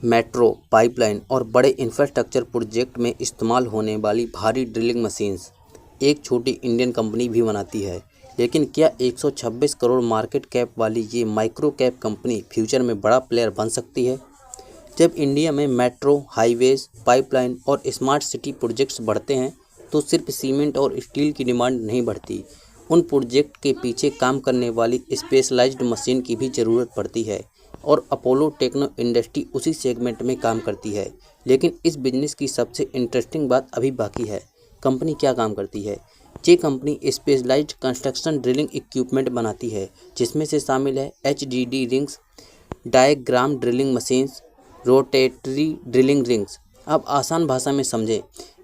Metro, pipeline और बड़े infrastructure project में इस्तेमाल होने वाली भारी ड्रिलिंग मशीन्स एक छोटी इंडियन कंपनी भी बनाती है। लेकिन क्या 126 करोड़ मार्केट कैप वाली ये माइक्रो कैप कंपनी फ्यूचर में बड़ा प्लेयर बन सकती है? जब इंडिया में मेट्रो, हाईवेज, पाइपलाइन और स्मार्ट सिटी प्रोजेक्ट्स बढ़ते हैं तो सिर्फ सीमेंट और स्टील की डिमांड नहीं बढ़ती, उन प्रोजेक्ट के पीछे काम करने वाली स्पेशलाइज्ड मशीन की भी ज़रूरत पड़ती है। और अपोलो टेक्नो इंडस्ट्री उसी सेगमेंट में काम करती है। लेकिन इस बिजनेस की सबसे इंटरेस्टिंग बात अभी बाकी है। कंपनी क्या काम करती है? ये company specialized construction drilling equipment बनाती है, जिसमें से शामिल है HDD rings, diagram drilling machines, rotatory drilling rings. अब आसान भाषा में समझें,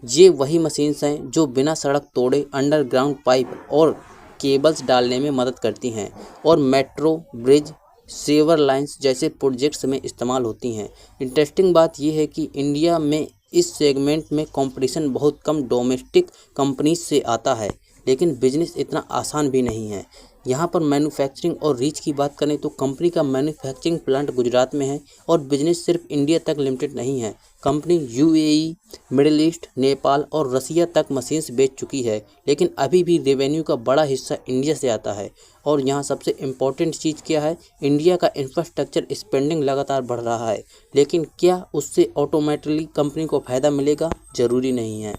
ये वही मशीन्स हैं जो बिना सड़क तोड़े अंडरग्राउंड पाइप और केबल्स डालने में मदद करती हैं और मेट्रो, ब्रिज, सेवर लाइंस जैसे प्रोजेक्ट्स में इस्तेमाल होती हैं। इंटरेस्टिंग बात यह है कि इंडिया में इस सेगमेंट में कंपटीशन बहुत कम डोमेस्टिक कंपनीज से आता है, लेकिन बिजनेस इतना आसान भी नहीं है। यहाँ पर मैन्युफैक्चरिंग और रीच की बात करें तो कंपनी का मैन्युफैक्चरिंग प्लांट गुजरात में है और बिजनेस सिर्फ इंडिया तक लिमिटेड नहीं है। Company UAE, middle east, Nepal और रसिया तक मशीन्स बेच चुकी है, लेकिन अभी भी रेवेन्यू का बड़ा हिस्सा इंडिया से आता है। और यहाँ सबसे इम्पोर्टेंट चीज़ क्या है? इंडिया का इंफ्रास्ट्रक्चर स्पेंडिंग लगातार बढ़ रहा है, लेकिन क्या उससे ऑटोमेटिकली कंपनी को फ़ायदा मिलेगा? ज़रूरी नहीं है।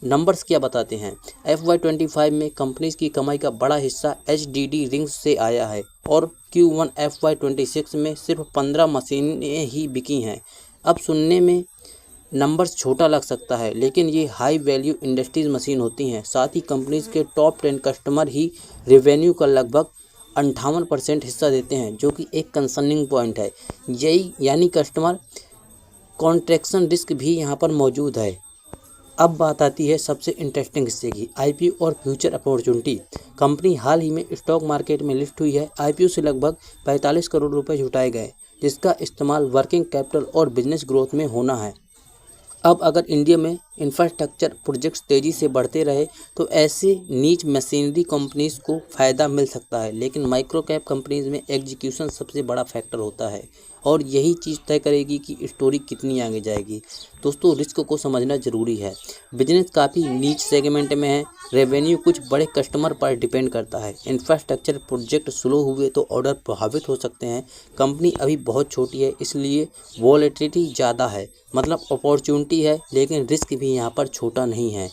नंबर्स क्या बताते हैं? FY25 में कंपनीज की कमाई का बड़ा हिस्सा HDD रिंग्स से आया है और Q1 FY26 में सिर्फ 15 मशीनें ही बिकी हैं। अब सुनने में नंबर्स छोटा लग सकता है, लेकिन ये हाई वैल्यू इंडस्ट्रीज मशीन होती हैं। साथ ही कंपनीज के टॉप 10 कस्टमर ही रेवेन्यू का लगभग 58% हिस्सा देते हैं, जो कि एक कंसर्निंग पॉइंट है। यही यानी कस्टमर कॉन्ट्रैक्शन रिस्क भी यहाँ पर मौजूद है। अब बात आती है सबसे इंटरेस्टिंग हिस्से की, IPO और फ्यूचर अपॉर्चुनिटी। कंपनी हाल ही में स्टॉक मार्केट में लिस्ट हुई है। IPO से लगभग 45 करोड़ रुपए जुटाए गए, जिसका इस्तेमाल वर्किंग कैपिटल और बिजनेस ग्रोथ में होना है। अब अगर इंडिया में इंफ्रास्ट्रक्चर प्रोजेक्ट्स तेज़ी से बढ़ते रहे तो ऐसे नीच मशीनरी कंपनीज को फ़ायदा मिल सकता है, लेकिन माइक्रो कैप कंपनीज में एग्जीक्यूशन सबसे बड़ा फैक्टर होता है और यही चीज़ तय करेगी कि स्टोरी कितनी आगे जाएगी। दोस्तों, रिस्क को समझना ज़रूरी है। बिजनेस काफ़ी नीच सेगमेंट में है, रेवेन्यू कुछ बड़े कस्टमर पर डिपेंड करता है। इंफ्रास्ट्रक्चर प्रोजेक्ट स्लो हुए तो ऑर्डर प्रभावित हो सकते हैं। कंपनी अभी बहुत छोटी है, इसलिए वॉलेटिलिटी ज़्यादा है। मतलब अपॉर्चुनिटी है, लेकिन रिस्क भी यहाँ पर छोटा नहीं है।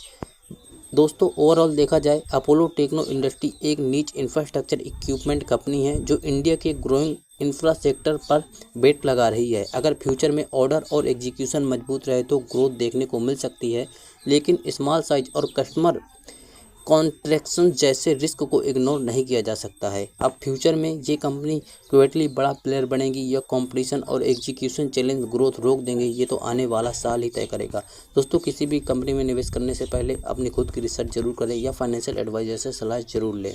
दोस्तों, ओवरऑल देखा जाए, अपोलो टेक्नो इंडस्ट्री एक नीच इंफ्रास्ट्रक्चर इक्विपमेंट कंपनी है जो इंडिया के ग्रोइंग इंफ्रा सेक्टर पर बेट लगा रही है। अगर फ्यूचर में ऑर्डर और एग्जीक्यूशन मजबूत रहे तो ग्रोथ देखने को मिल सकती है, लेकिन स्मॉल साइज और कस्टमर कॉन्ट्रैक्शन जैसे रिस्क को इग्नोर नहीं किया जा सकता है। अब फ्यूचर में ये कंपनी क्विकली बड़ा प्लेयर बनेगी या कंपटीशन और एग्जीक्यूशन चैलेंज ग्रोथ रोक देंगे, ये तो आने वाला साल ही तय करेगा। दोस्तों, किसी भी कंपनी में निवेश करने से पहले अपनी खुद की रिसर्च जरूर करें या फाइनेंशियल एडवाइजर से सलाह जरूर लें।